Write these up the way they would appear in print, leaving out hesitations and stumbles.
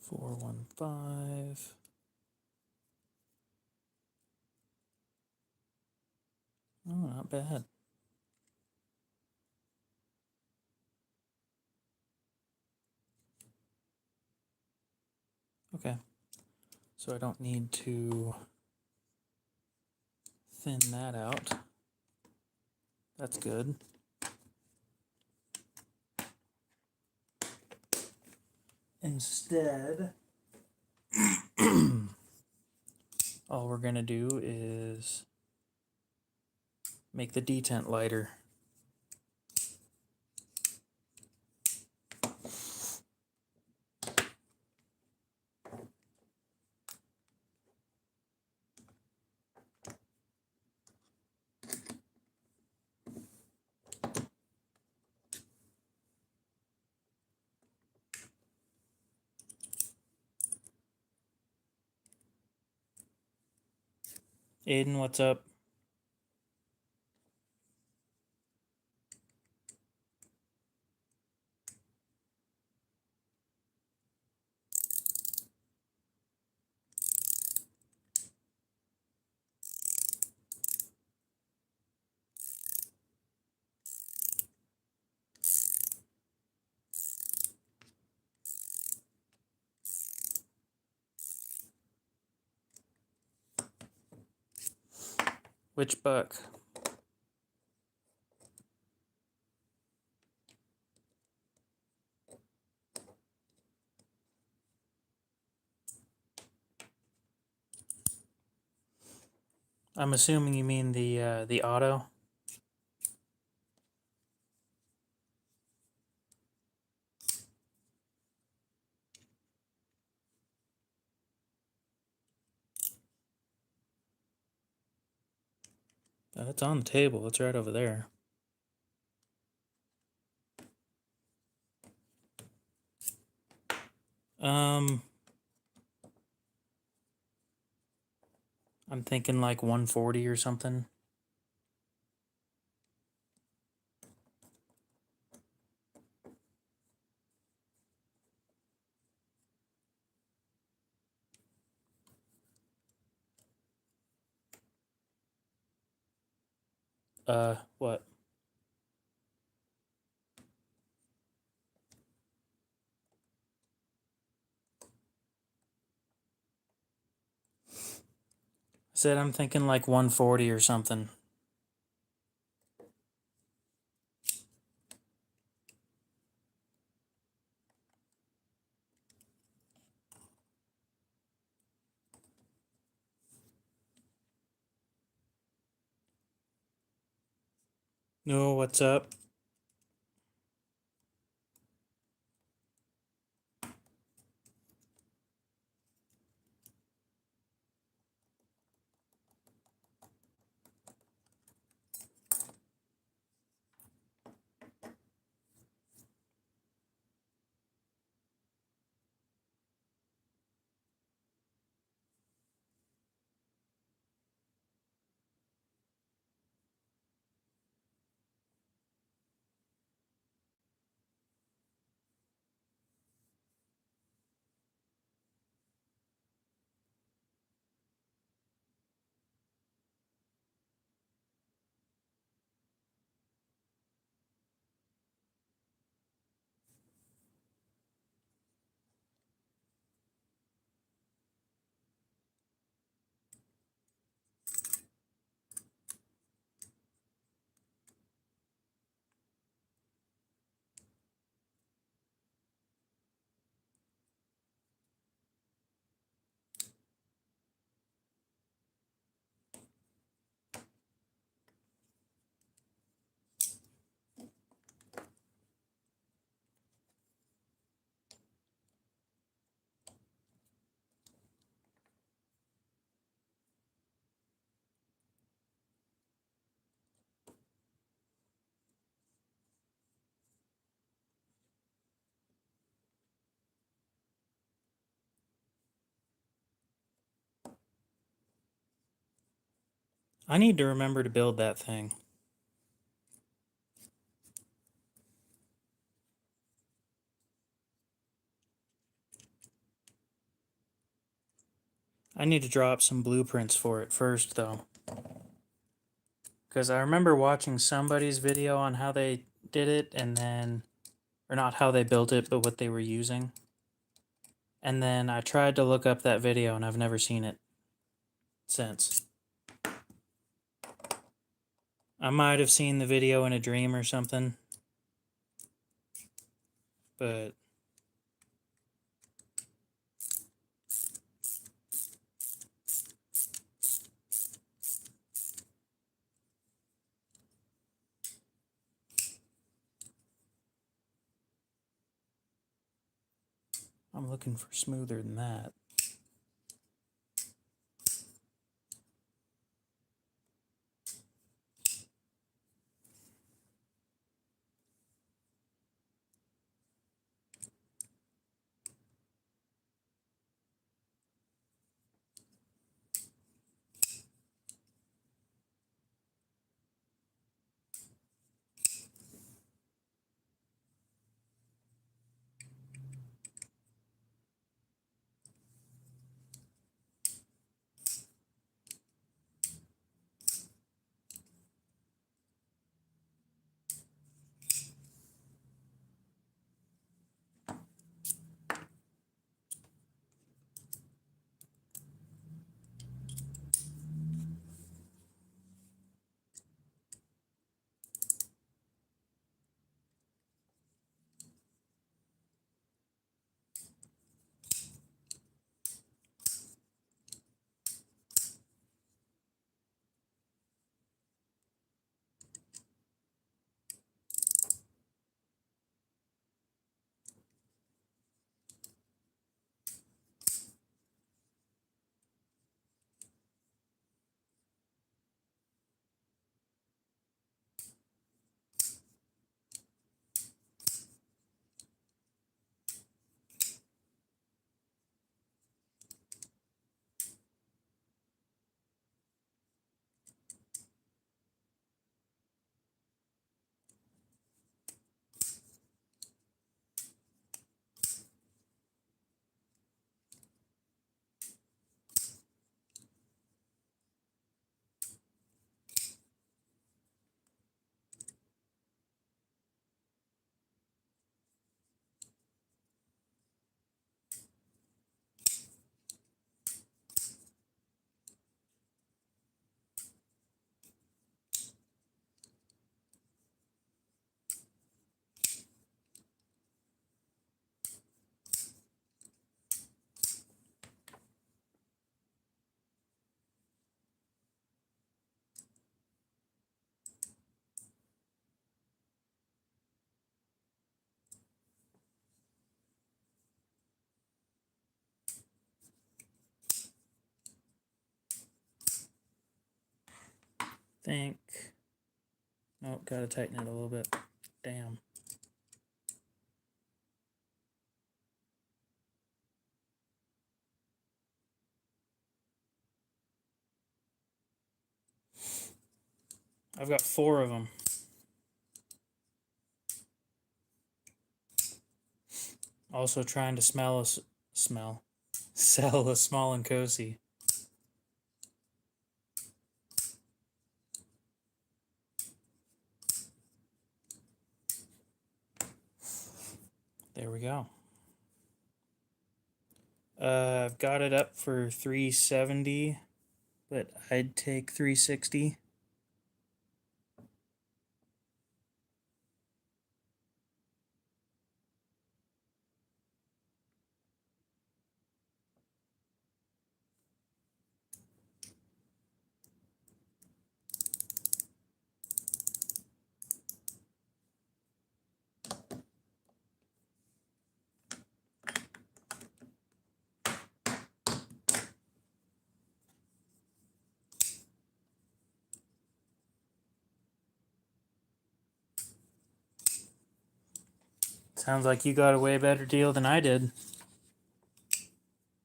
415. Oh, not bad. Okay, so I don't need to thin that out. That's good. Instead, all we're gonna do is make the detent lighter. Aiden, what's up? Which buck? I'm assuming you mean the auto. It's on the table. It's right over there. I'm thinking like 140 or something. What? I said I'm thinking like 140 or something. No, what's up? I need to remember to build that thing. I need to draw up some blueprints for it first, though. Because I remember watching somebody's video on how they did it, and then... Or not how they built it, but what they were using. And then I tried to look up that video, and I've never seen it since. I might have seen the video in a dream or something. But... I'm looking for smoother than that. Think... Oh, gotta tighten it a little bit. Damn. I've got 4 of them. Also trying to sell a small and cozy. There we go. I've got it up for 370, but I'd take 360. Sounds like you got a way better deal than I did.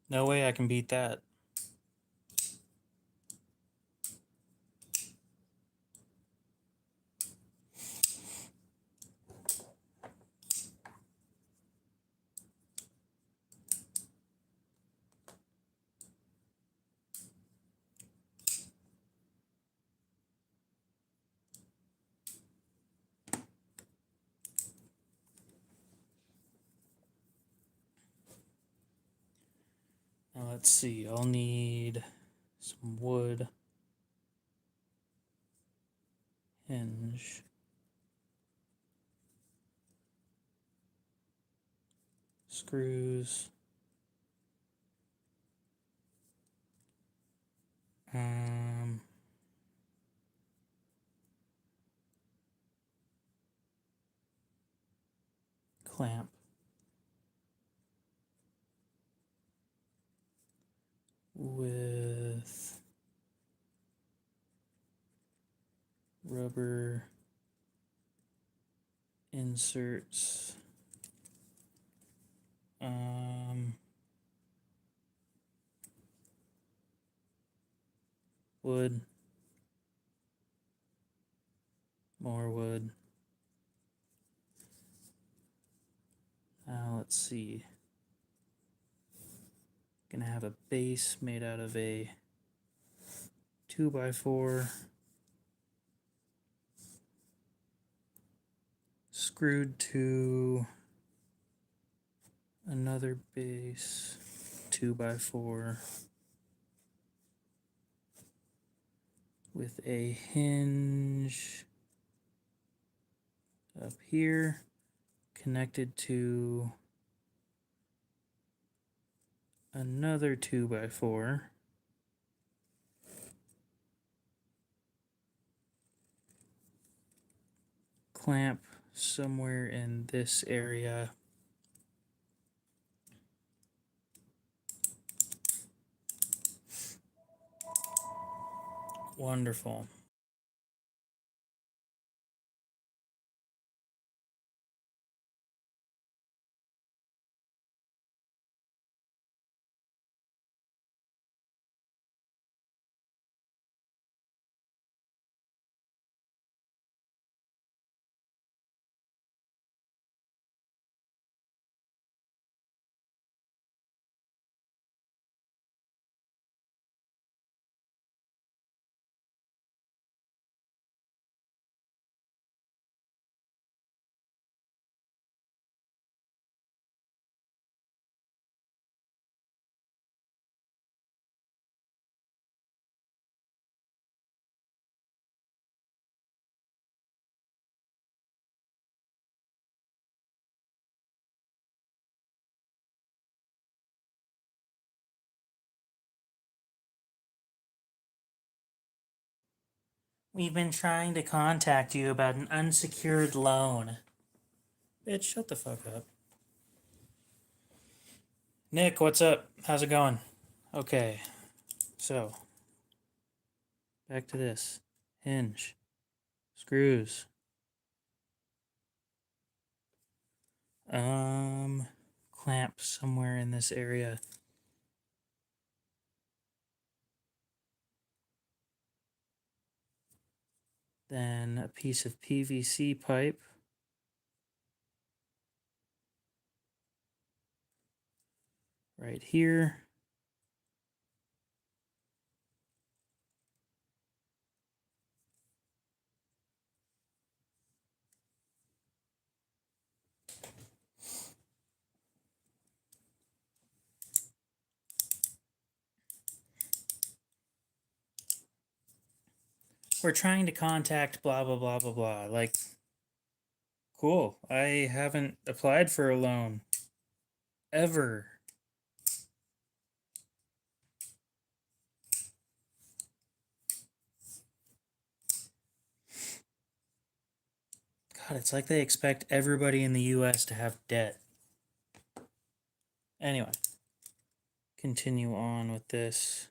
No way I can beat that. Let's see, I'll need some wood, hinge, screws, clamp, with rubber inserts, wood, more wood. Now let's see. Gonna have a base made out of a 2x4 screwed to another base 2x4 with a hinge up here connected to another 2x4 clamp somewhere in this area. Wonderful. We've been trying to contact you about an unsecured loan. Bitch, shut the fuck up. Nick, what's up? How's it going? Okay, so back to this. Hinge, screws, clamp somewhere in this area. Then a piece of PVC pipe. Right here. We're trying to contact blah, blah, blah, blah, blah. Like, cool. I haven't applied for a loan. Ever. God, it's like they expect everybody in the US to have debt. Anyway, continue on with this.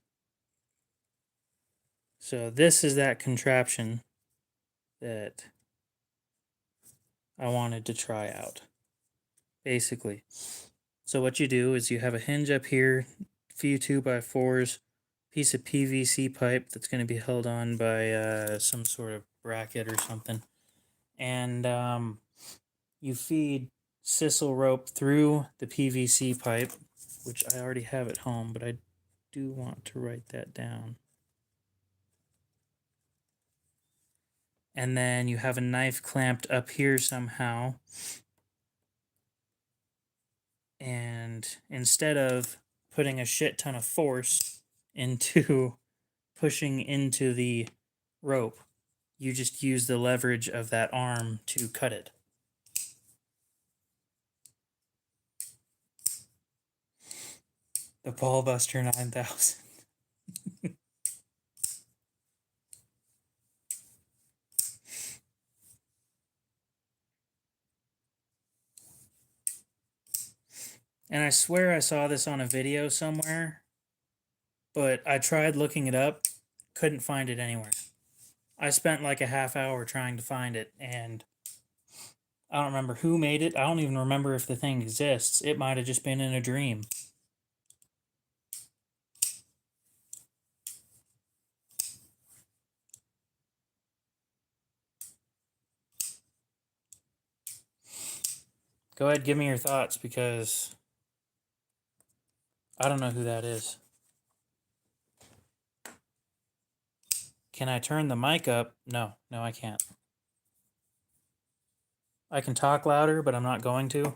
So this is that contraption that I wanted to try out, basically. So what you do is you have a hinge up here, few 2x4s, piece of PVC pipe that's going to be held on by some sort of bracket or something. And you feed sisal rope through the PVC pipe, which I already have at home, but I do want to write that down. And then you have a knife clamped up here somehow. And instead of putting a shit ton of force into pushing into the rope. You just use the leverage of that arm to cut it. The Ballbuster 9000. And I swear I saw this on a video somewhere, but I tried looking it up, couldn't find it anywhere. I spent like a half hour trying to find it, and I don't remember who made it. I don't even remember if the thing exists. It might have just been in a dream. Go ahead, give me your thoughts, because I don't know who that is. Can I turn the mic up? No, I can't. I can talk louder, but I'm not going to.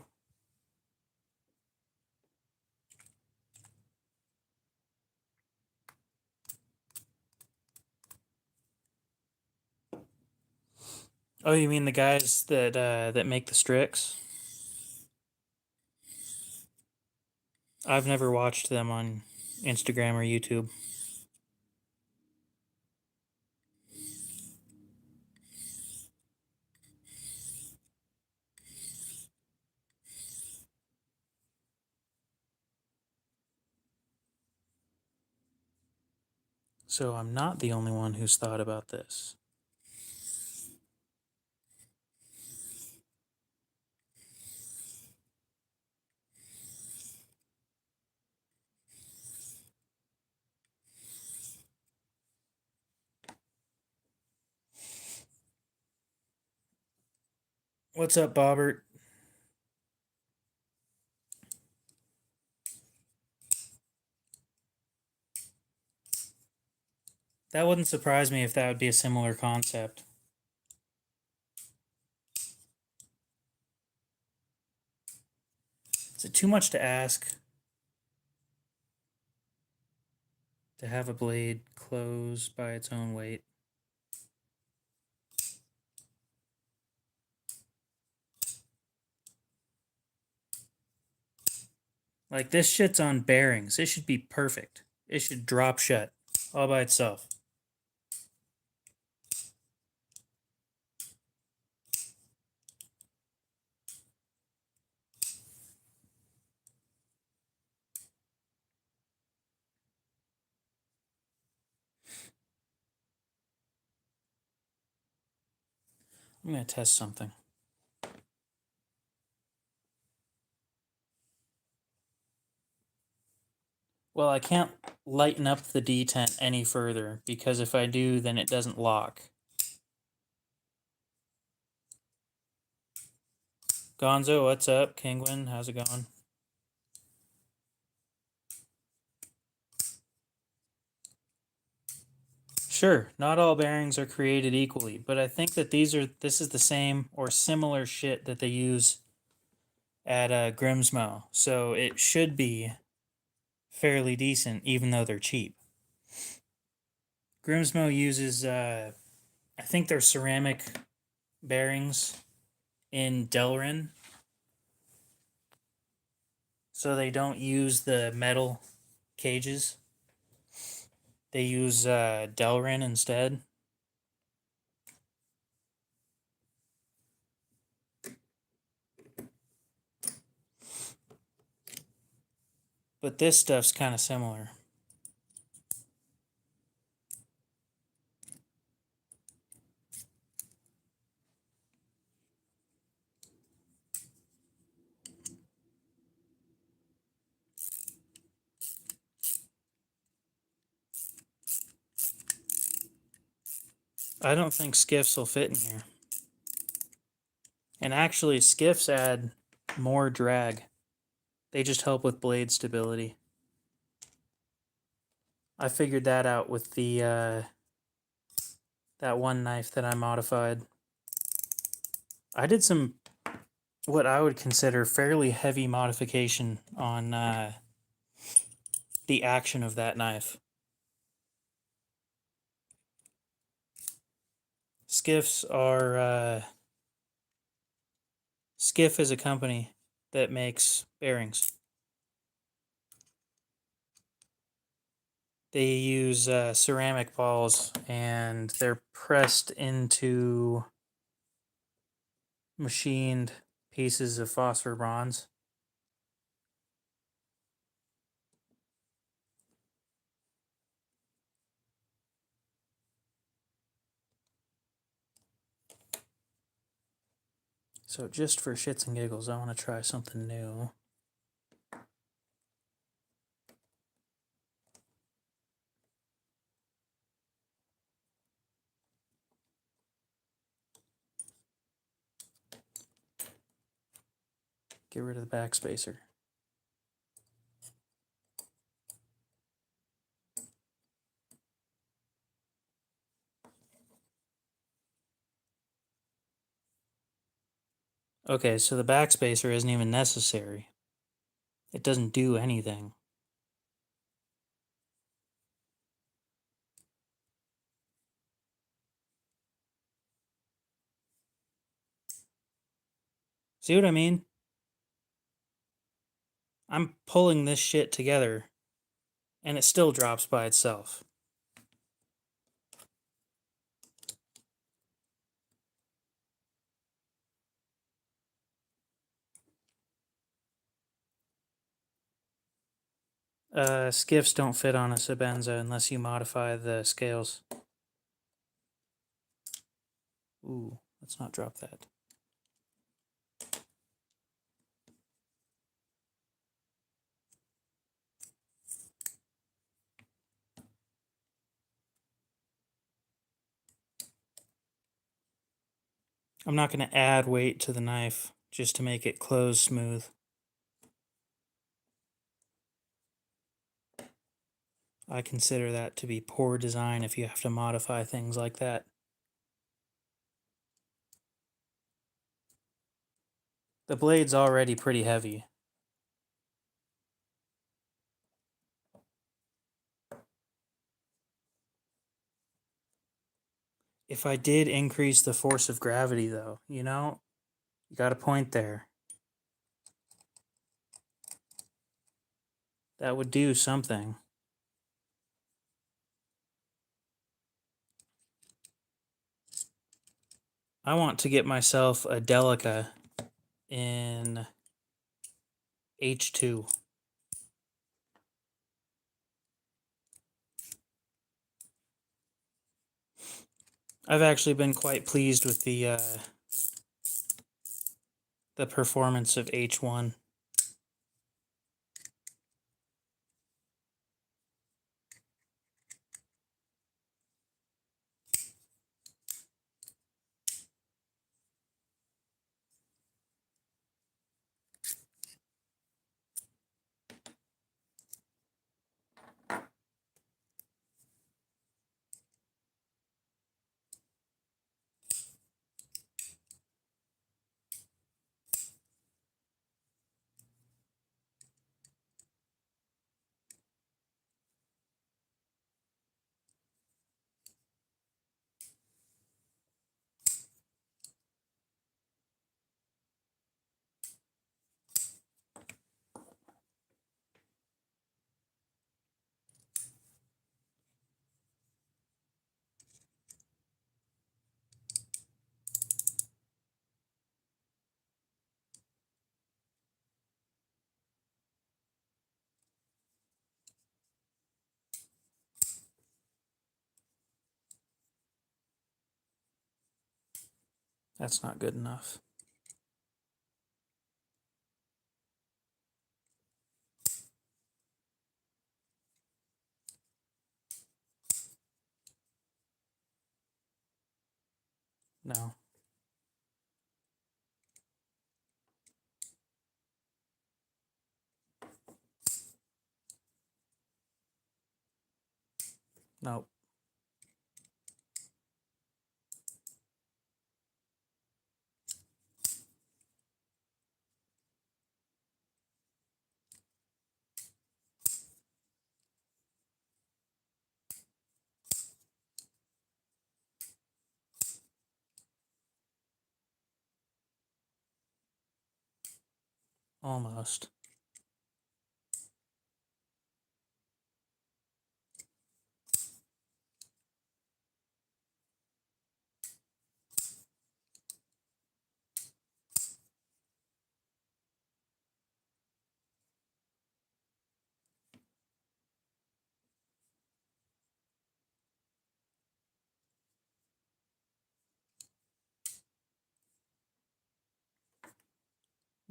Oh, you mean the guys that make the Strix? I've never watched them on Instagram or YouTube. So I'm not the only one who's thought about this. What's up, Bobbert? That wouldn't surprise me if that would be a similar concept. Is it too much to ask to have a blade close by its own weight? Like, this shit's on bearings. It should be perfect. It should drop shut all by itself. I'm going to test something. Well, I can't lighten up the detent any further, because if I do, then it doesn't lock. Gonzo, what's up? Kingwin, how's it going? Sure, not all bearings are created equally, but I think that this is the same or similar shit that they use at Grimsmo, so it should be fairly decent, even though they're cheap. Grimsmo uses, I think they're ceramic bearings in Delrin, so they don't use the metal cages. They use Delrin instead. But this stuff's kind of similar. I don't think skiffs will fit in here. And actually, skiffs add more drag. They just help with blade stability. I figured that out with the that one knife that I modified. I did some what I would consider fairly heavy modification on the action of that knife. Skiffs are, Skiff is a company that makes bearings. They use ceramic balls, and they're pressed into machined pieces of phosphor bronze. So just for shits and giggles, I want to try something new. Get rid of the backspacer. Okay, so the backspacer isn't even necessary. It doesn't do anything. See what I mean? I'm pulling this shit together, and it still drops by itself. Skiffs don't fit on a Sabenza unless you modify the scales. Ooh, let's not drop that. I'm not going to add weight to the knife just to make it close smooth. I consider that to be poor design if you have to modify things like that. The blade's already pretty heavy. If I did increase the force of gravity, though, you got a point there. That would do something. I want to get myself a Delica in H2. I've actually been quite pleased with the performance of H1. That's not good enough. No. Nope. Almost.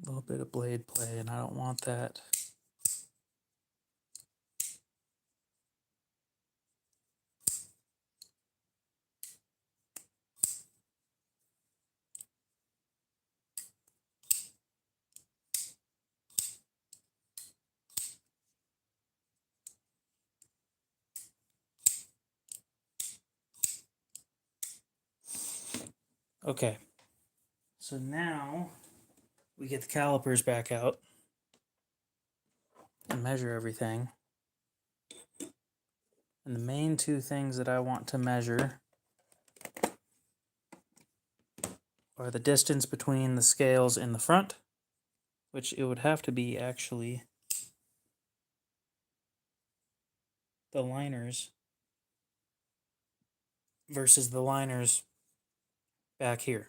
A little bit of blade play, and I don't want that. Okay, so now we get the calipers back out and measure everything. And the main two things that I want to measure are the distance between the scales in the front, which it would have to be actually the liners versus the liners back here.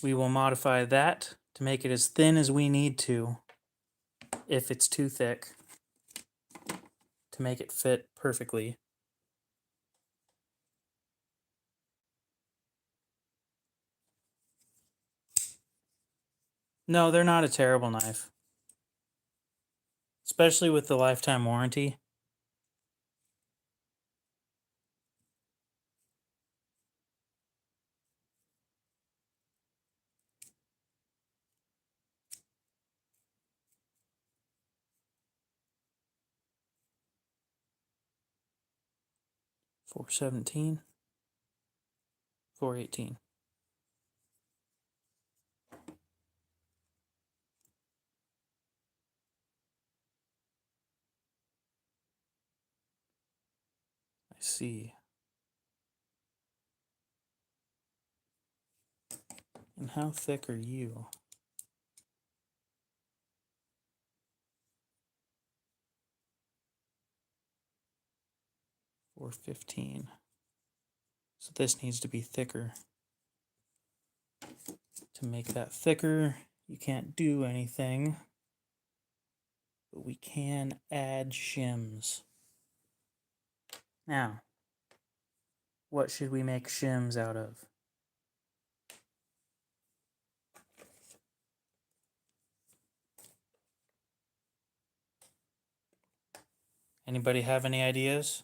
We will modify that to make it as thin as we need to if it's too thick to make it fit perfectly. No, they're not a terrible knife, especially with the lifetime warranty. $417, $418. I see. And how thick are you? $415. So this needs to be thicker. To make that thicker, you can't do anything, but we can add shims. Now, what should we make shims out of? Anybody have any ideas?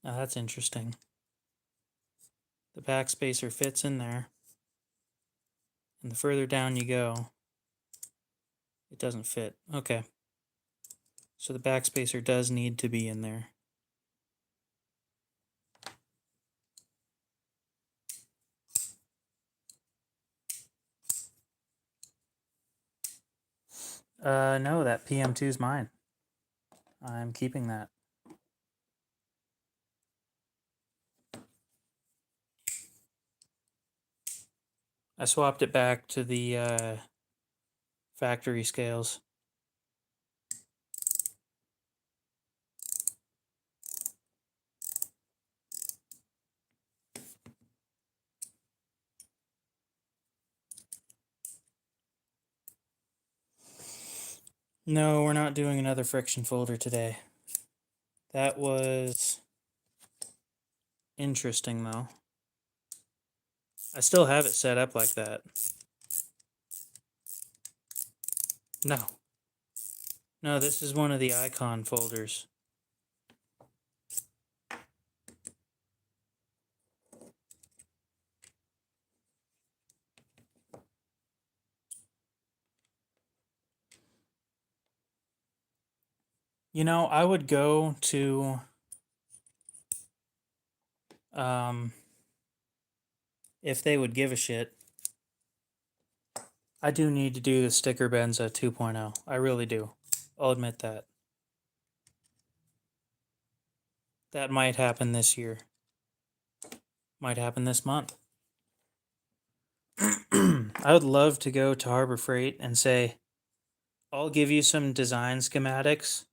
Now that's interesting. The backspacer fits in there, and the further down you go, it doesn't fit. Okay. So the backspacer does need to be in there. No, that PM2 is mine. I'm keeping that. I swapped it back to the factory scales. No, we're not doing another friction folder today. That was interesting, though. I still have it set up like that. No. No, this is one of the icon folders. You know, I would go to um if they would give a shit. I do need to do the sticker Benza 2.0. I really do. I'll admit that. That might happen this year. Might happen this month. I would love to go to Harbor Freight and say, I'll give you some design schematics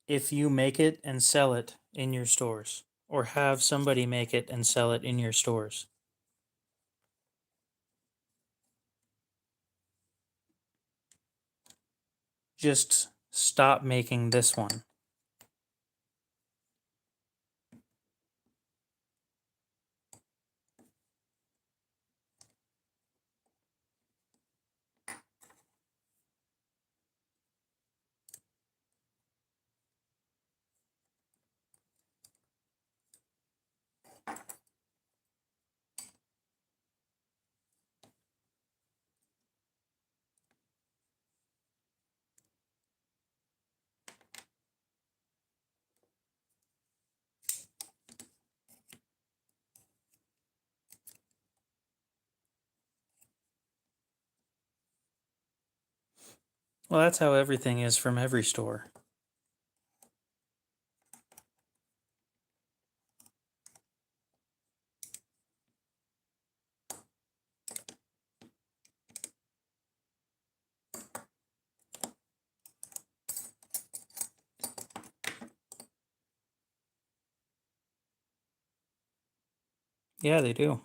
if you make it and sell it in your stores, or have somebody make it and sell it in your stores. Just stop making this one. Well, that's how everything is from every store. Yeah, they do.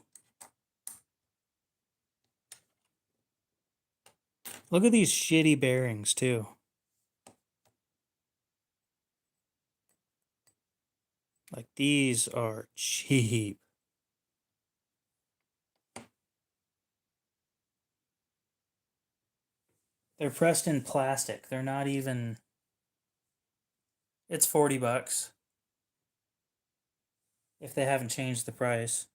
Look at these shitty bearings, too. Like, these are cheap. They're pressed in plastic. They're not even. It's $40 if they haven't changed the price.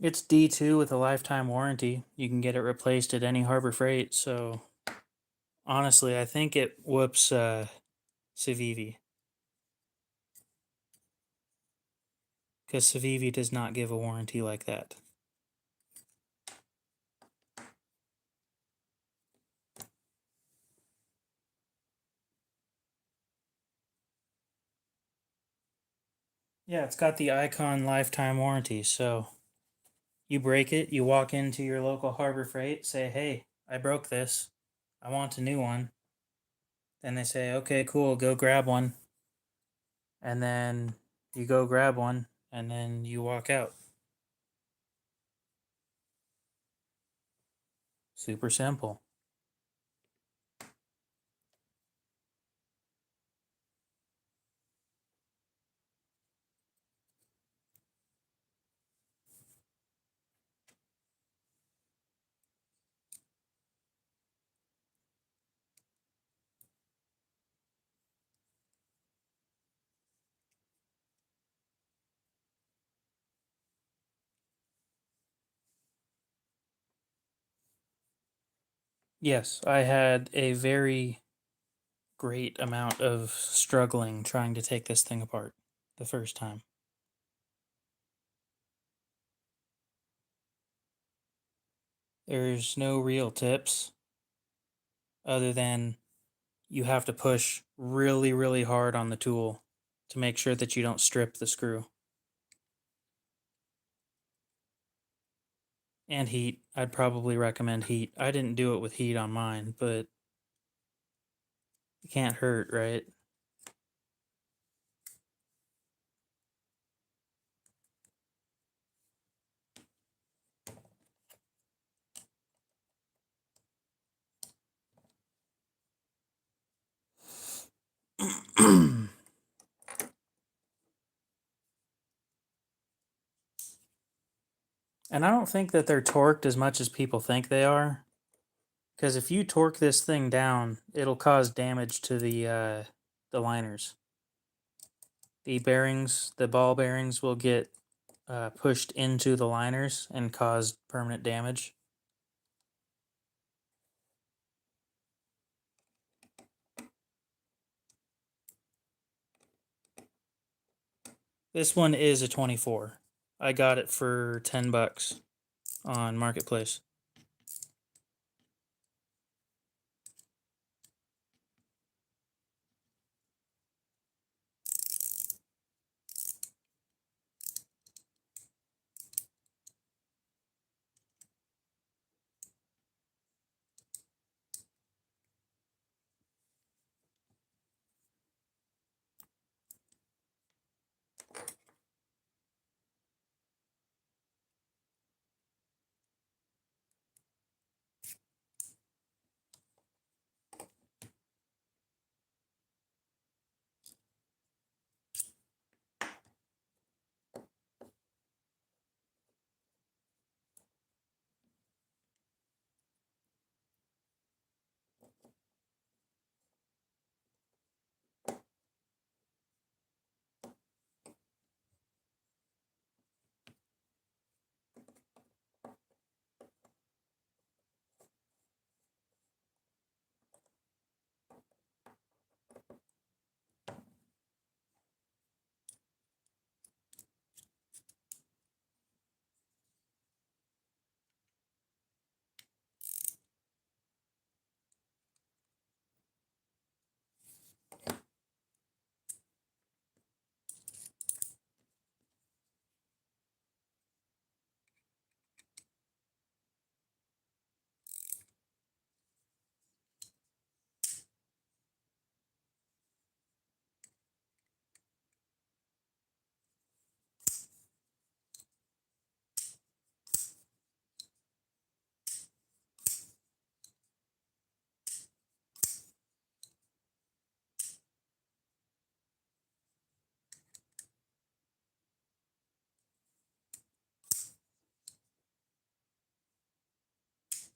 It's D2 with a lifetime warranty. You can get it replaced at any Harbor Freight. So honestly, I think it whoops Civivi, because Civivi does not give a warranty like that. Yeah, it's got the Icon lifetime warranty. So you break it, you walk into your local Harbor Freight, say, "Hey, I broke this. I want a new one." Then they say, "Okay, cool, go grab one." And then you go grab one, and then you walk out. Super simple. Yes, I had a very great amount of struggling trying to take this thing apart the first time. There's no real tips other than you have to push really, really hard on the tool to make sure that you don't strip the screw. And heat. I'd probably recommend heat. I didn't do it with heat on mine, but it can't hurt, right? And I don't think that they're torqued as much as people think they are. Because if you torque this thing down, it'll cause damage to the liners. The bearings, the ball bearings, will get pushed into the liners and cause permanent damage. This one is a 24. I got it for $10 on Marketplace.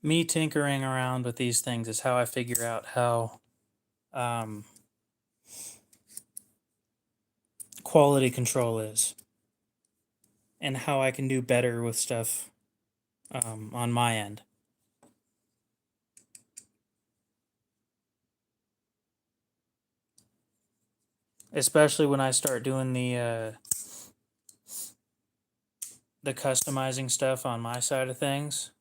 Me tinkering around with these things is how I figure out how quality control is and how I can do better with stuff on my end. Especially when I start doing the customizing stuff on my side of things.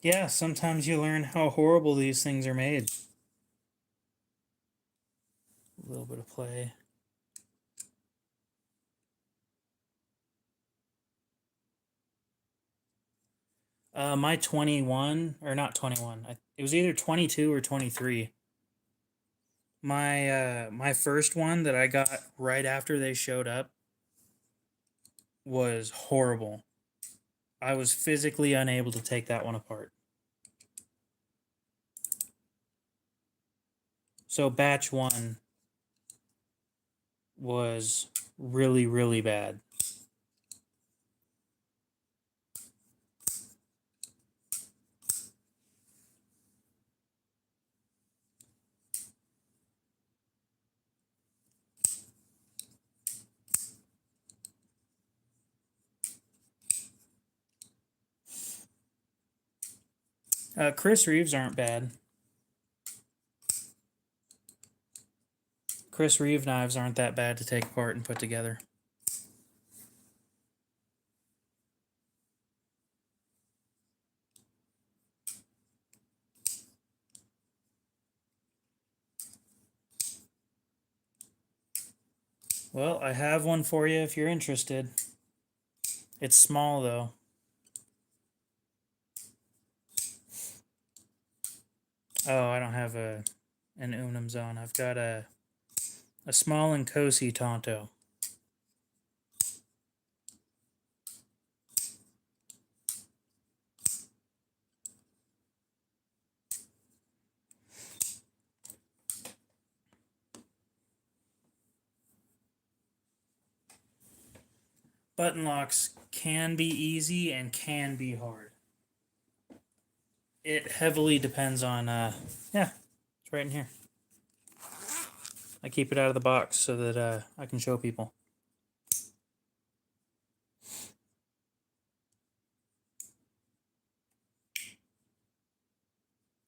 Yeah, sometimes you learn how horrible these things are made. A little bit of play. My 21, or not 21, it was either 22 or 23. My first one that I got right after they showed up was horrible. I was physically unable to take that one apart. So batch 1 was really, really bad. Chris Reeves aren't bad. Chris Reeve knives aren't that bad to take apart and put together. Well, I have one for you if you're interested. It's small though. Oh, I don't have an Unum Zone. I've got a small and Nkosi Tonto. Button locks can be easy and can be hard. It heavily depends on, yeah, it's right in here. I keep it out of the box so that I can show people.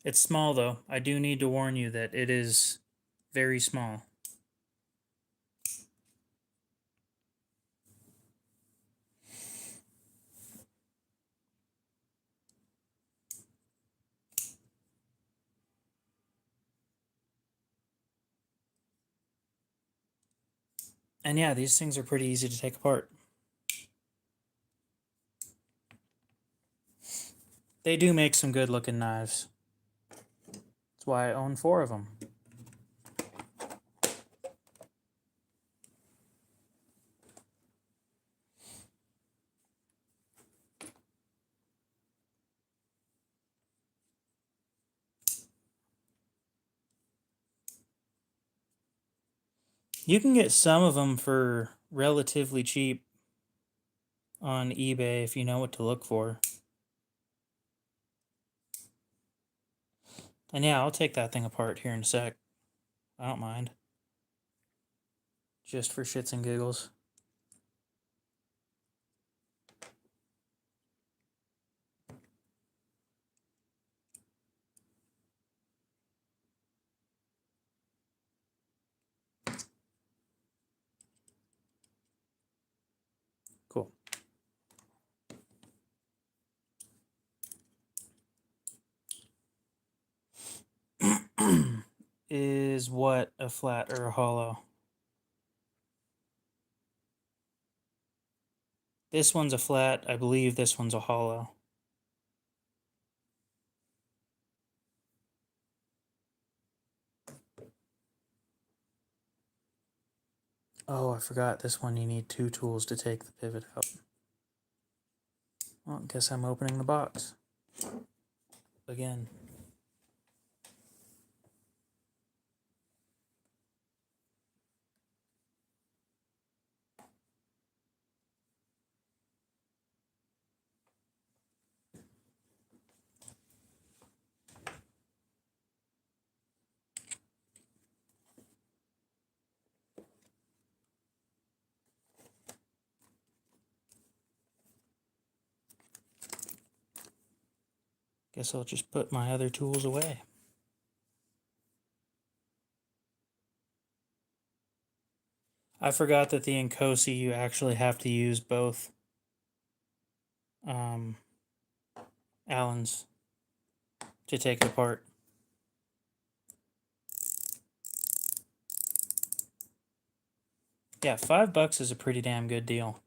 It's small though. I do need to warn you that it is very small. And yeah, these things are pretty easy to take apart. They do make some good looking knives. That's why I own 4 of them. You can get some of them for relatively cheap on eBay if you know what to look for. And yeah, I'll take that thing apart here in a sec. I don't mind. Just for shits and giggles. Cool. Is what a flat or a hollow? This one's a flat. I believe this one's a hollow. Oh, I forgot. This one you need 2 tools to take the pivot out. Well, guess I'm opening the box. Again. Guess I'll just put my other tools away. I forgot that the Nkosi you actually have to use both Allens to take it apart. Yeah, $5 is a pretty damn good deal.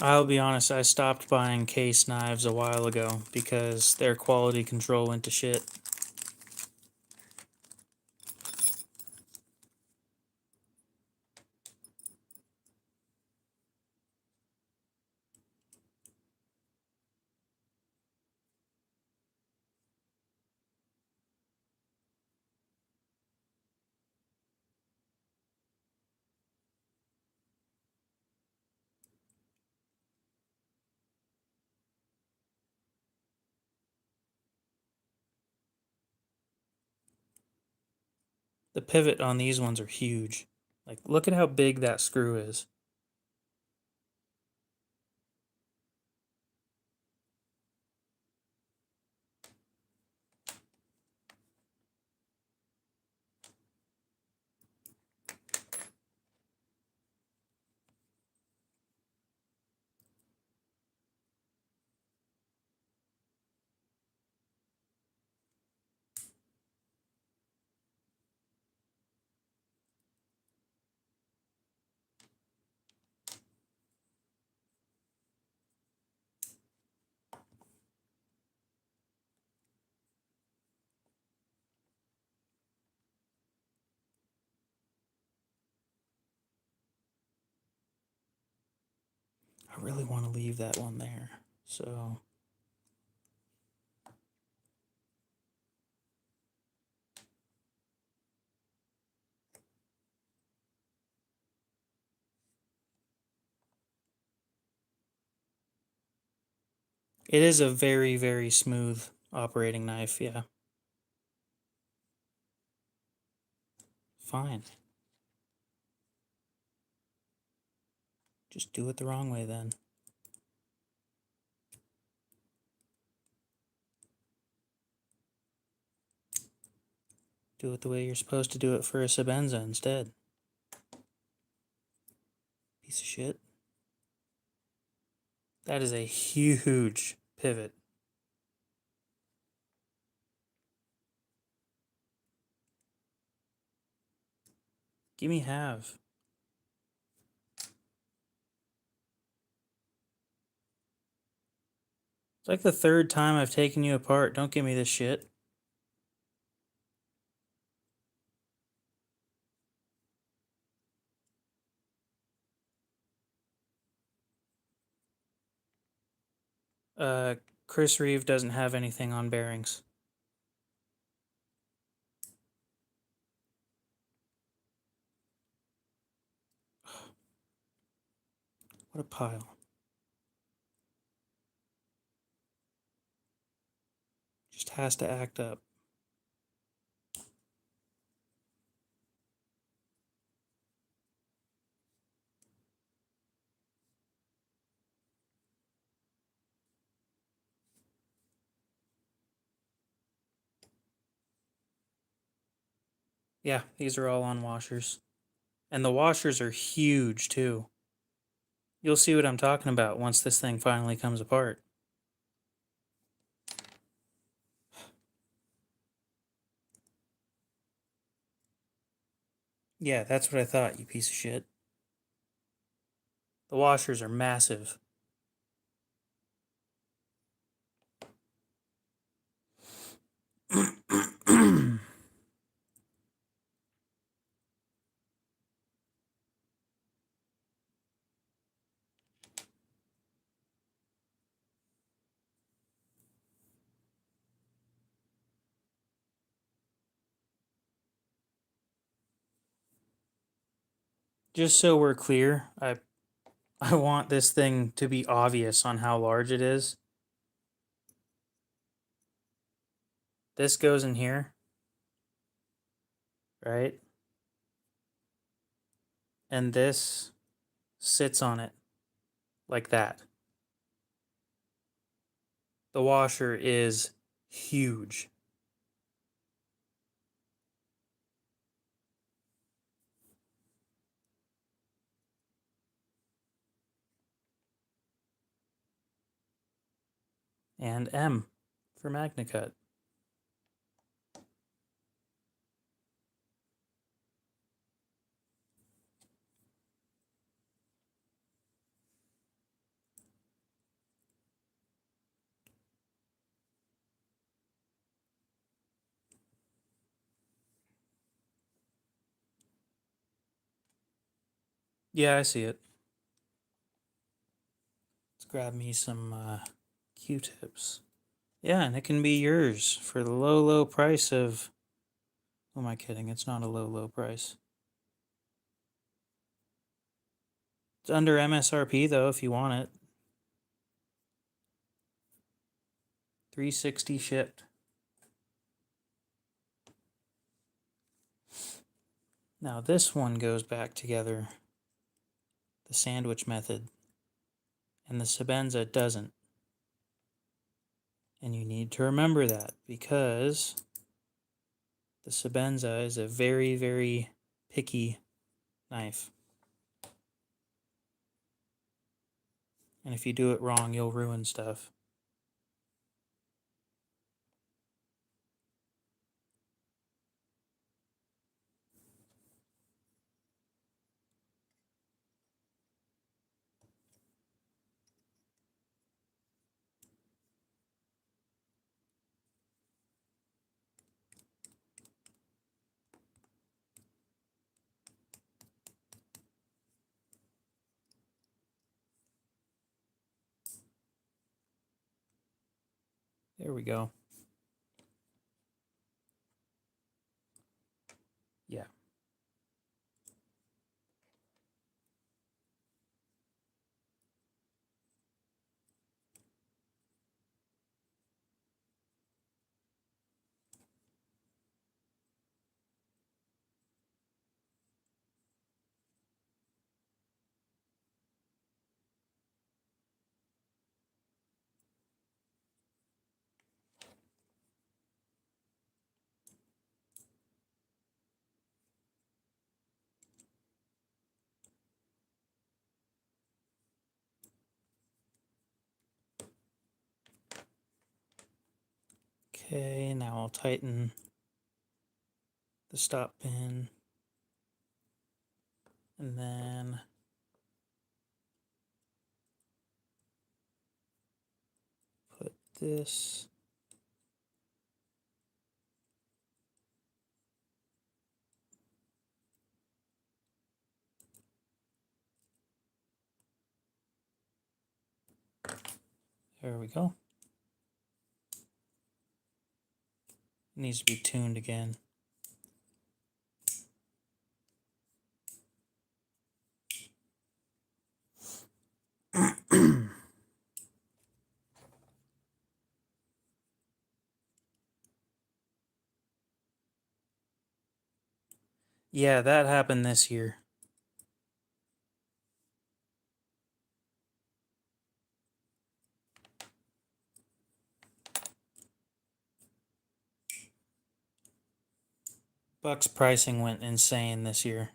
I'll be honest, I stopped buying case knives a while ago because their quality control went to shit. The pivot on these ones are huge. Like, look at how big that screw is. I really want to leave that one there. So it is a very, very smooth operating knife, yeah. Fine. Just do it the wrong way then. Do it the way you're supposed to do it for a Sebenza instead. Piece of shit. That is a huge pivot. Give me half. It's like the third time I've taken you apart. Don't give me this shit. Uh, Chris Reeve doesn't have anything on bearings. What a pile. Just has to act up. Yeah, these are all on washers. And the washers are huge too. You'll see what I'm talking about once this thing finally comes apart. Yeah, that's what I thought, you piece of shit. The washers are massive. Just so we're clear, I want this thing to be obvious on how large it is. This goes in here, right? And this sits on it like that. The washer is huge. And M for MagnaCut. Yeah, I see it. Let's grab me some Q-tips. Yeah, and it can be yours for the low, low price of... Who am I kidding? It's not a low, low price. It's under MSRP though if you want it. $360 shipped. Now this one goes back together, the sandwich method, and the Sebenza doesn't. And you need to remember that because the Sebenza is a very, very picky knife. And if you do it wrong, you'll ruin stuff. There we go. Yeah. Okay, now I'll tighten the stop pin. And then put this. There we go. It needs to be tuned again. Yeah, that happened this year. Buck's pricing went insane this year.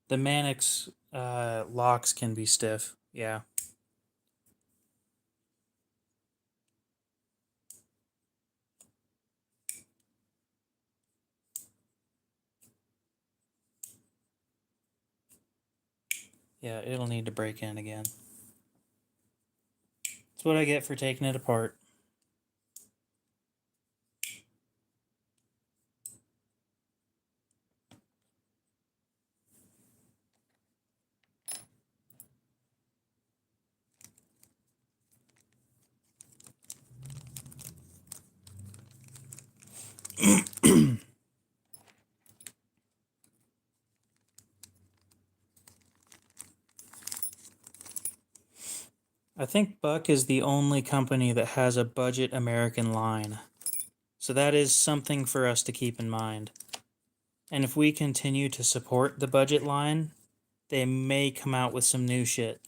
The Mannix locks can be stiff. Yeah. Yeah, it'll need to break in again. That's what I get for taking it apart. I think Buck is the only company that has a budget American line. So that is something for us to keep in mind. And if we continue to support the budget line, they may come out with some new shit.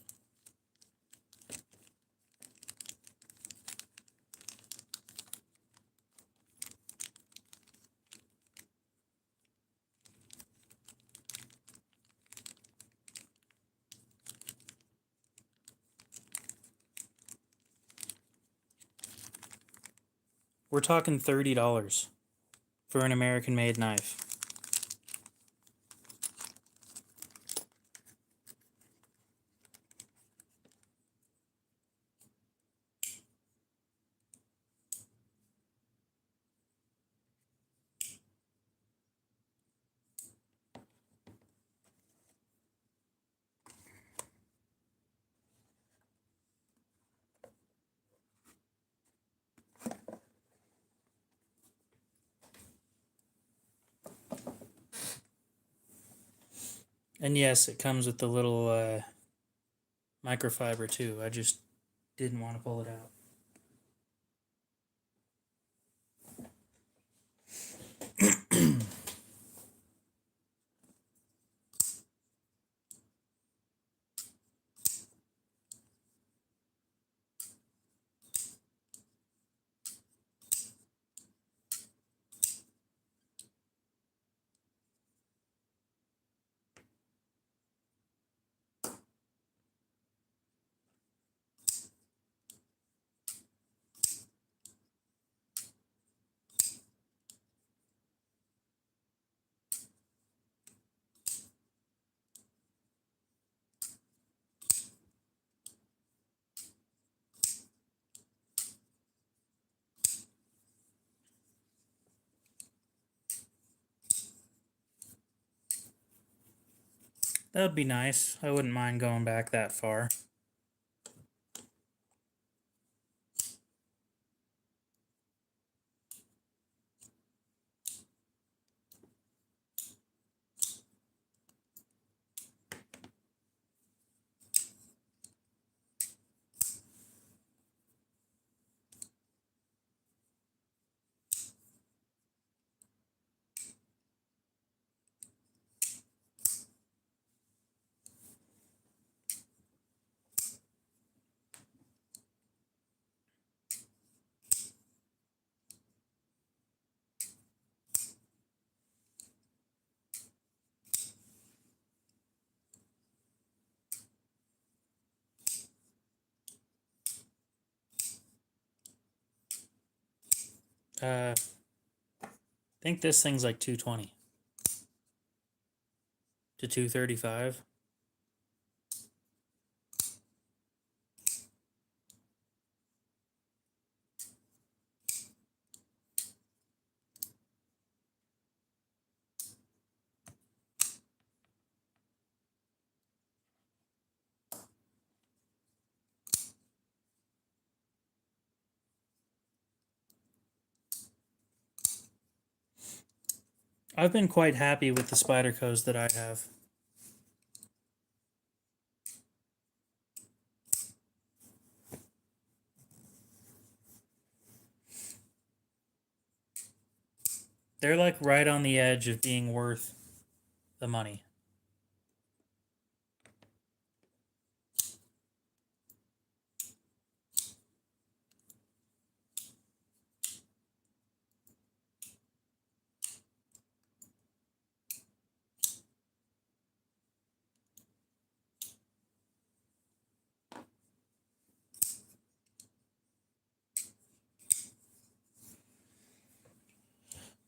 We're talking $30 for an American-made knife. And yes, it comes with the little microfiber too. I just didn't want to pull it out. That would be nice. I wouldn't mind going back that far. I think this thing's like 220 to 235. I've been quite happy with the Spydercos that I have. They're like right on the edge of being worth the money.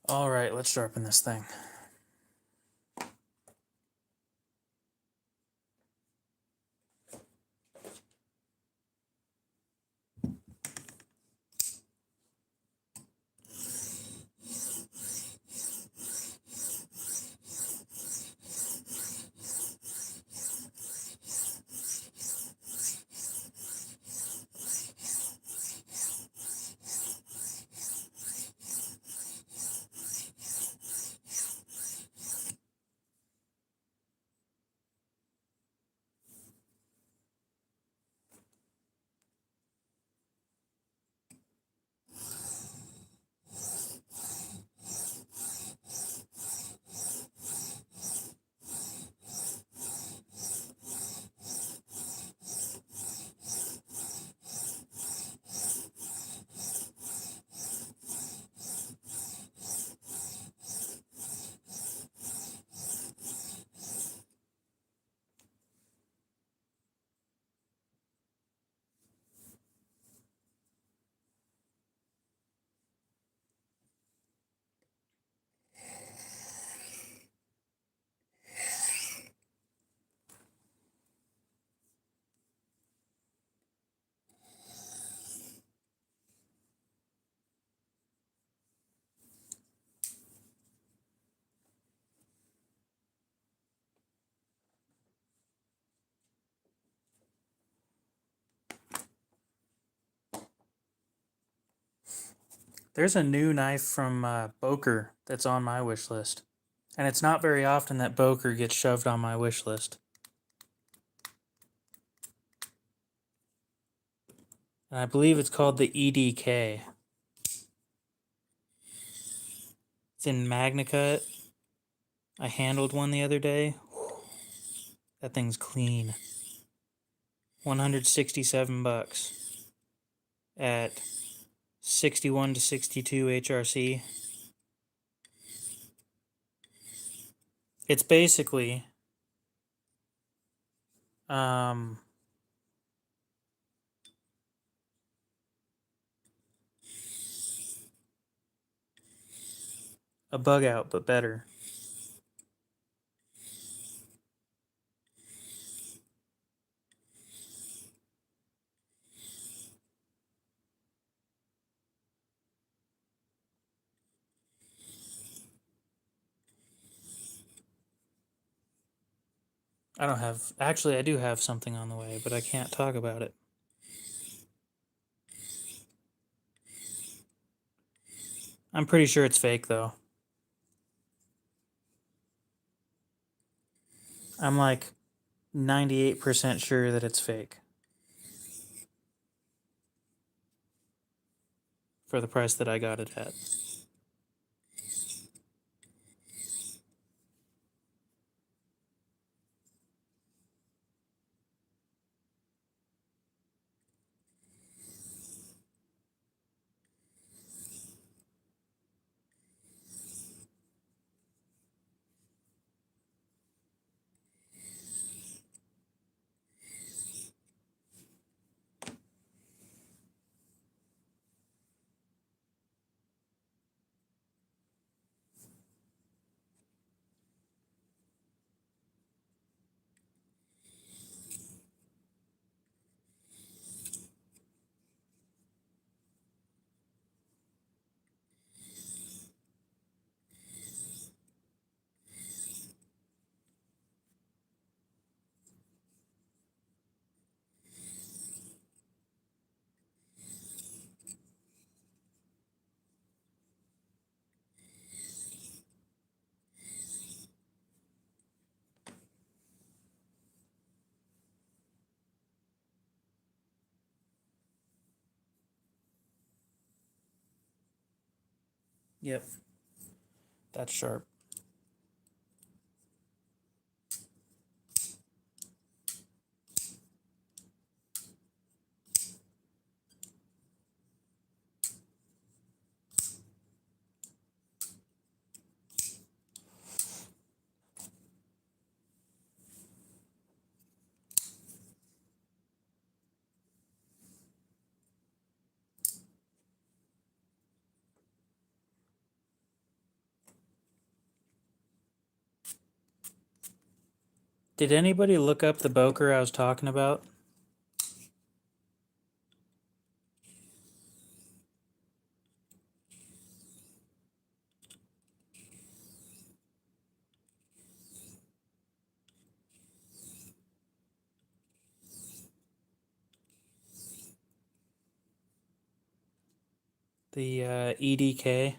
All right, let's sharpen this thing. There's a new knife from Boker that's on my wish list. And it's not very often that Boker gets shoved on my wish list. And I believe it's called the EDK. It's in MagnaCut. I handled one the other day. That thing's clean. 167 bucks at 61 to 62 HRC. It's basically a bug out, but better. I don't have, actually, I do have something on the way, but I can't talk about it. I'm pretty sure it's fake, though. I'm like 98% sure that it's fake. For the price that I got it at. Yep, that's sharp. Did anybody look up the Boker I was talking about? The EDK?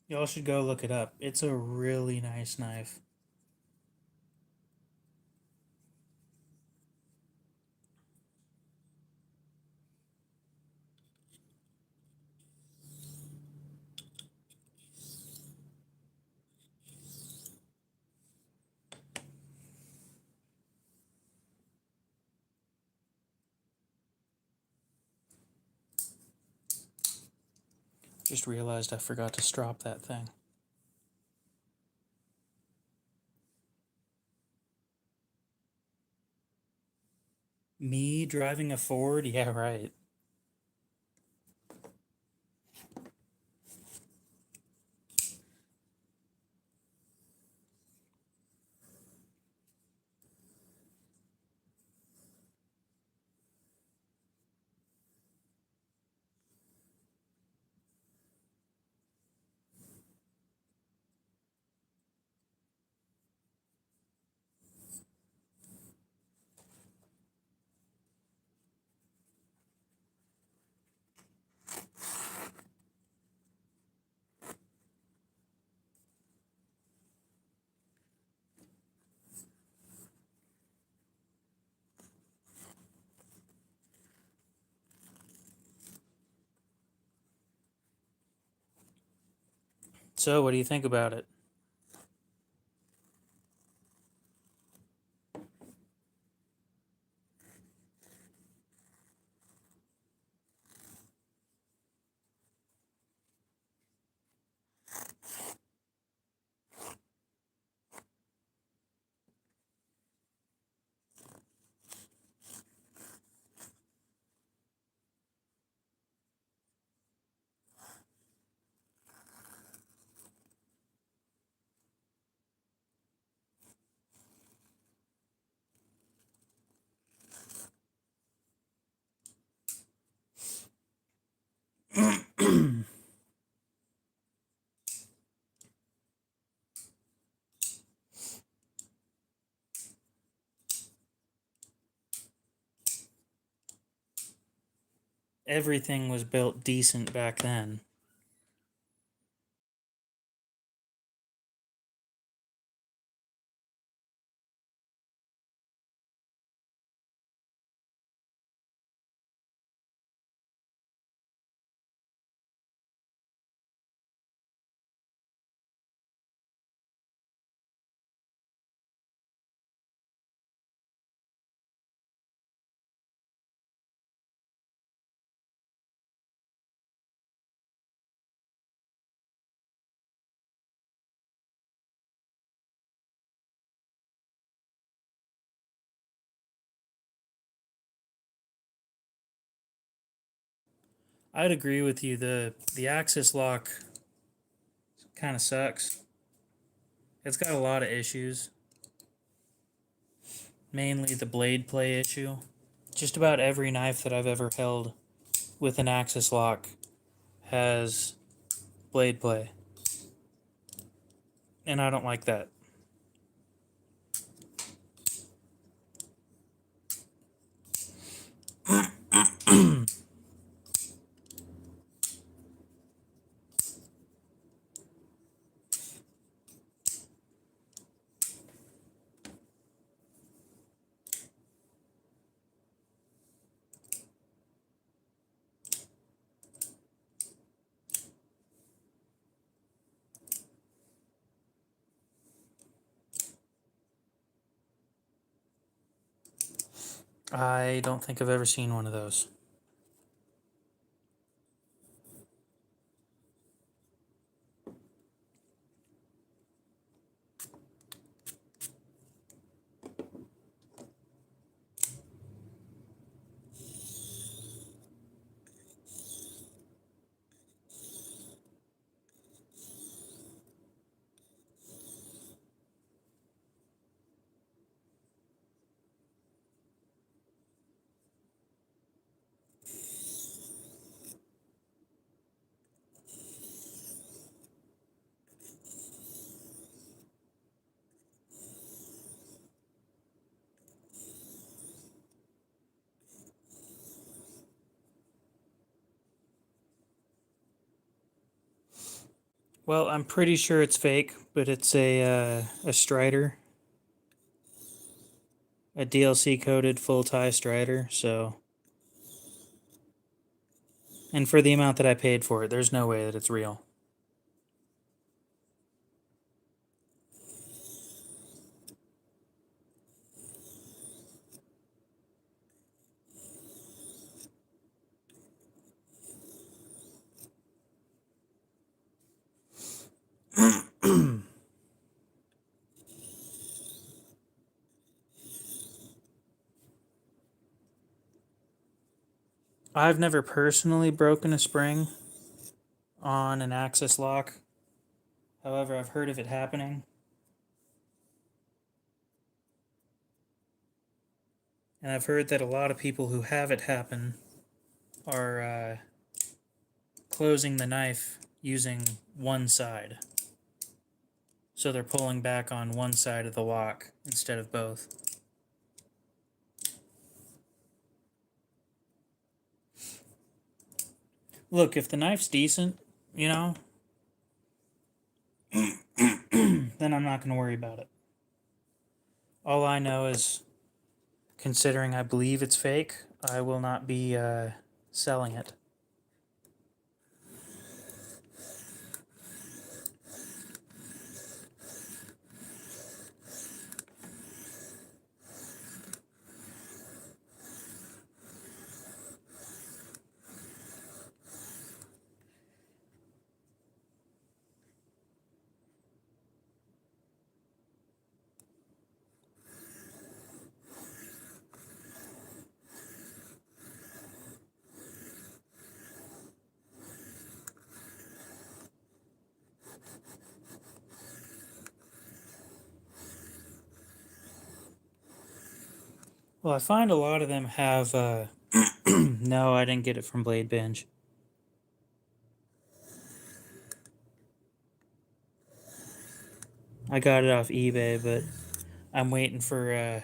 Y'all should go look it up. It's a really nice knife. Just realized I forgot to strop that thing. Me driving a Ford? Yeah, right. So, what do you think about it? Everything was built decent back then. I'd agree with you. The axis lock kind of sucks. It's got a lot of issues. Mainly the blade play issue. Just about every knife that I've ever held with an axis lock has blade play. And I don't like that. I don't think I've ever seen one of those. Well, I'm pretty sure it's fake, but it's a Strider, a DLC coded full tie Strider. So, and for the amount that I paid for it, there's no way that it's real. I've never personally broken a spring on an axis lock. However, I've heard of it happening. And I've heard that a lot of people who have it happen are closing the knife using one side. So they're pulling back on one side of the lock instead of both. Look, if the knife's decent, you know, then I'm not going to worry about it. All I know is, considering I believe it's fake, I will not be selling it. Well, I find a lot of them have, no, I didn't get it from Blade Binge. I got it off eBay, but I'm waiting for, a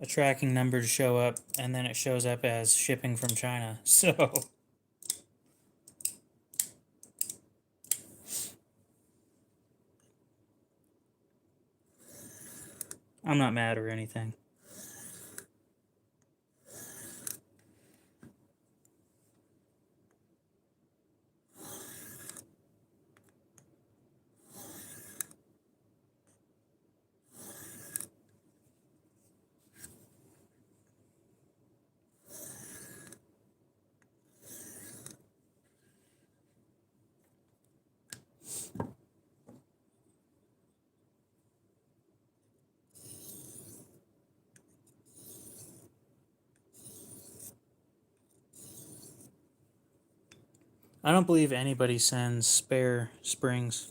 tracking number to show up, and then it shows up as shipping from China. So I'm not mad or anything. I don't believe anybody sends spare springs.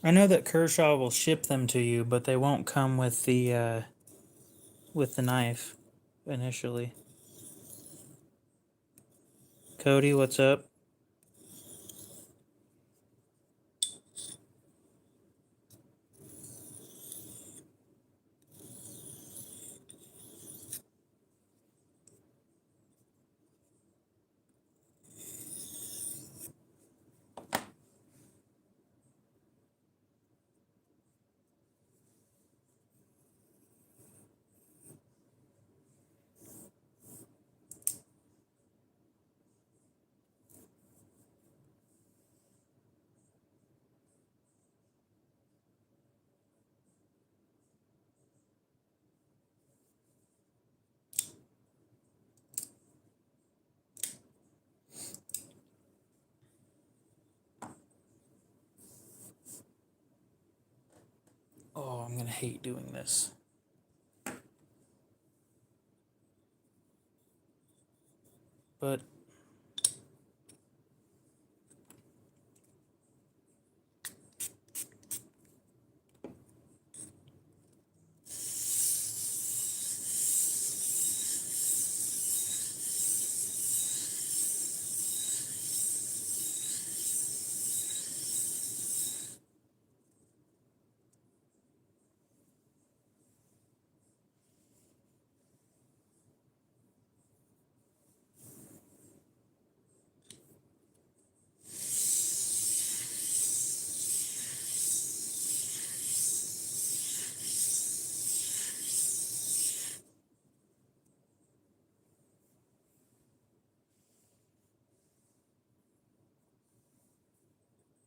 I know that Kershaw will ship them to you, but they won't come with the knife initially. Cody, what's up? Oh, I'm gonna hate doing this. But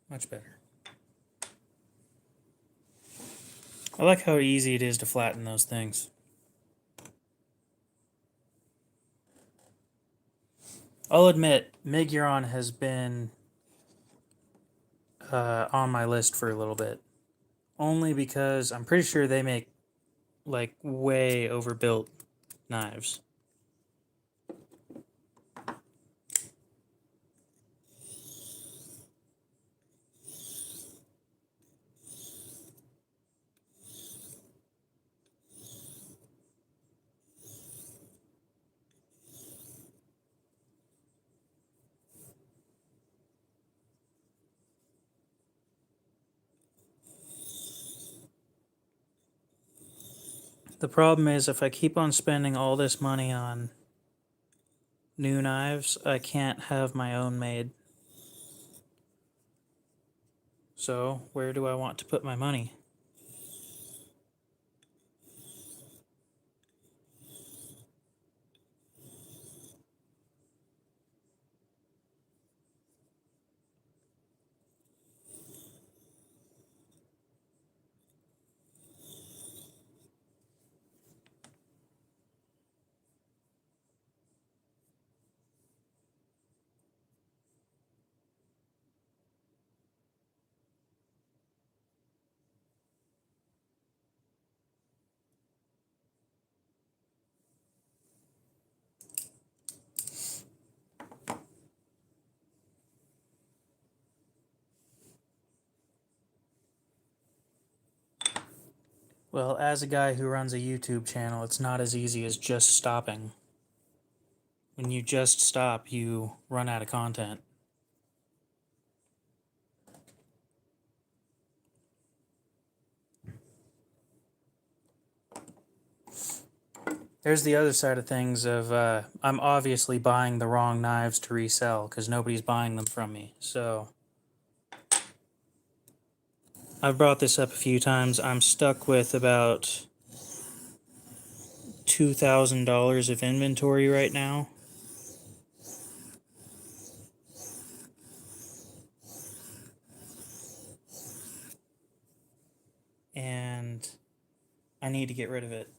much better. I like how easy it is to flatten those things. I'll admit, Miguron has been on my list for a little bit. Only because I'm pretty sure they make like way overbuilt knives. The problem is if I keep on spending all this money on new knives, I can't have my own made. So, where do I want to put my money? Well, as a guy who runs a YouTube channel, it's not as easy as just stopping. When you just stop, you run out of content. There's the other side of things of I'm obviously buying the wrong knives to resell because nobody's buying them from me. So I've brought this up a few times. I'm stuck with about $2,000 of inventory right now. And I need to get rid of it.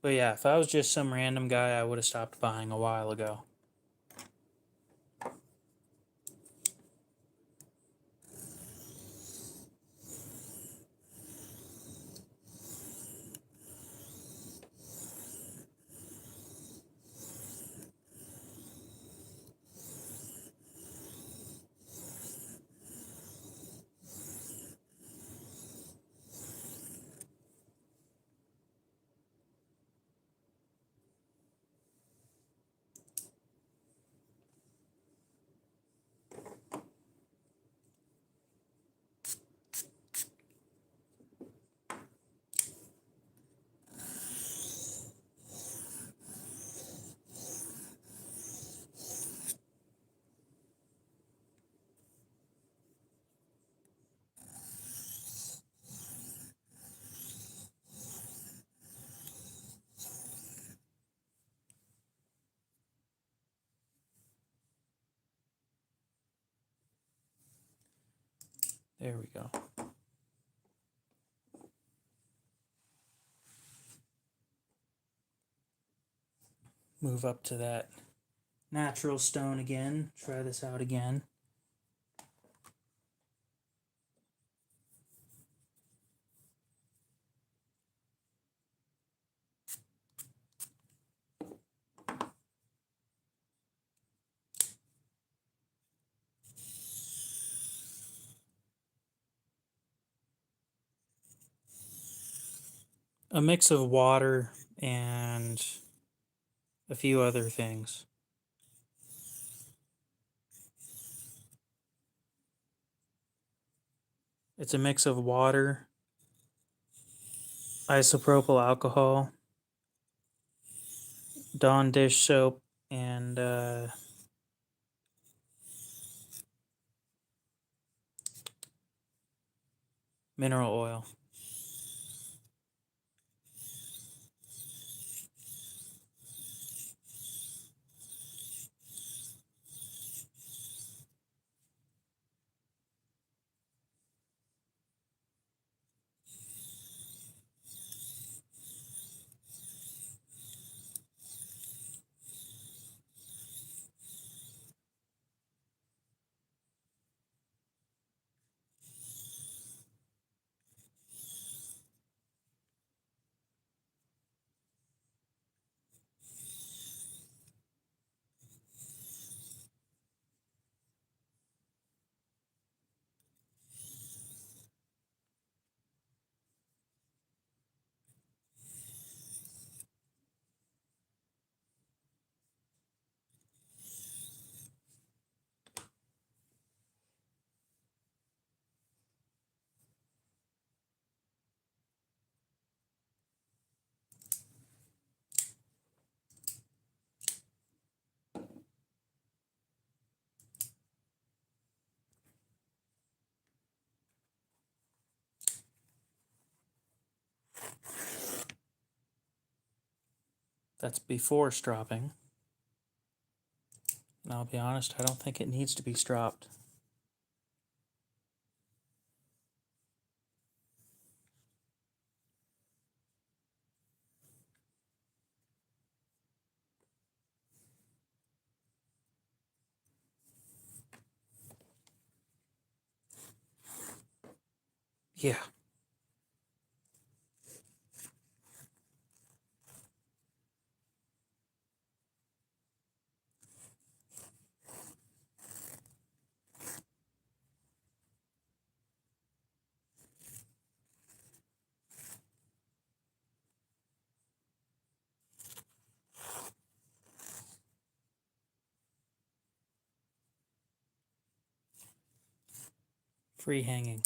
But yeah, if I was just some random guy, I would have stopped buying a while ago. There we go. Move up to that natural stone again. Try this out again. A mix of water and a few other things. It's a mix of water, isopropyl alcohol, Dawn dish soap, and mineral oil. That's before stropping. And I'll be honest, I don't think it needs to be stropped. Yeah. Free hanging.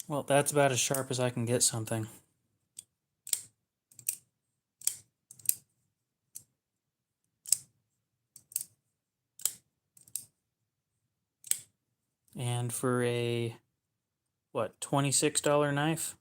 Well, that's about as sharp as I can get something. And for a, what, $26 knife?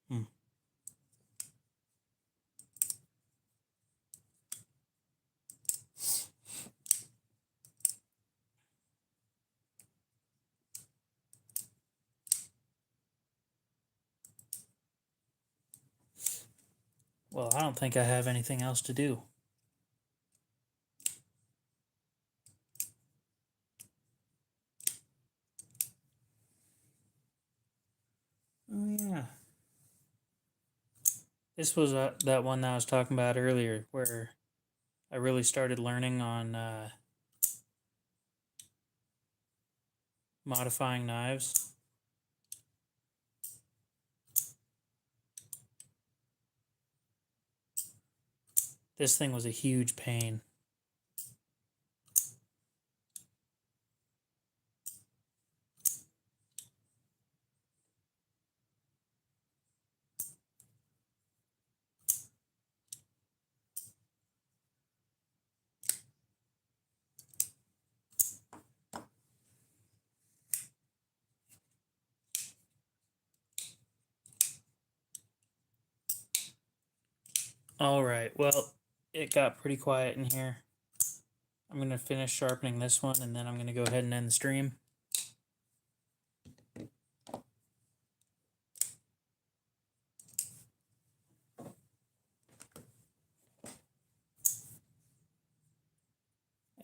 Hmm. Well, I don't think I have anything else to do. Oh, yeah. This was that one that I was talking about earlier, where I really started learning on modifying knives. This thing was a huge pain. Alright, well, it got pretty quiet in here. I'm going to finish sharpening this one, and then I'm going to go ahead and end the stream.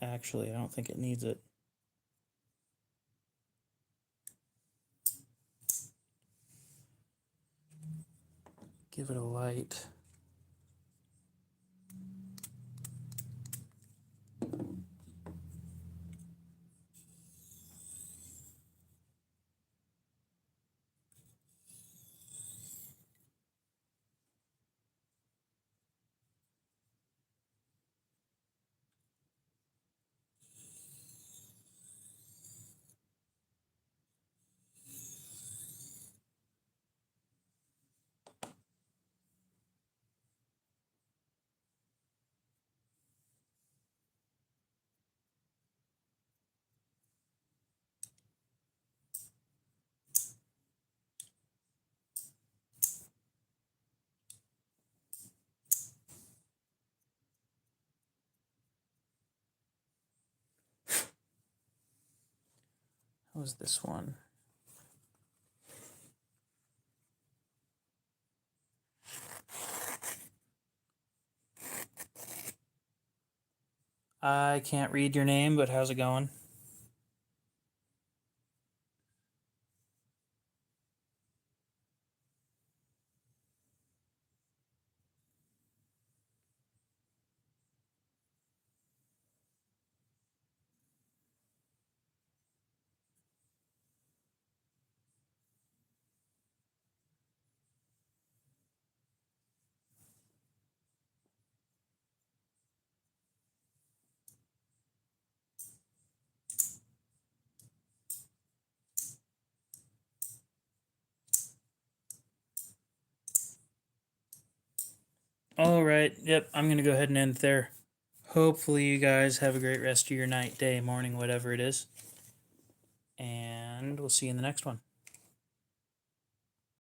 Actually, I don't think it needs it. Give it a light. How was this one? I can't read your name, but how's it going? right. Yep. I'm going to go ahead and end there. Hopefully, you guys have a great rest of your night, day, morning, whatever it is. And we'll see you in the next one.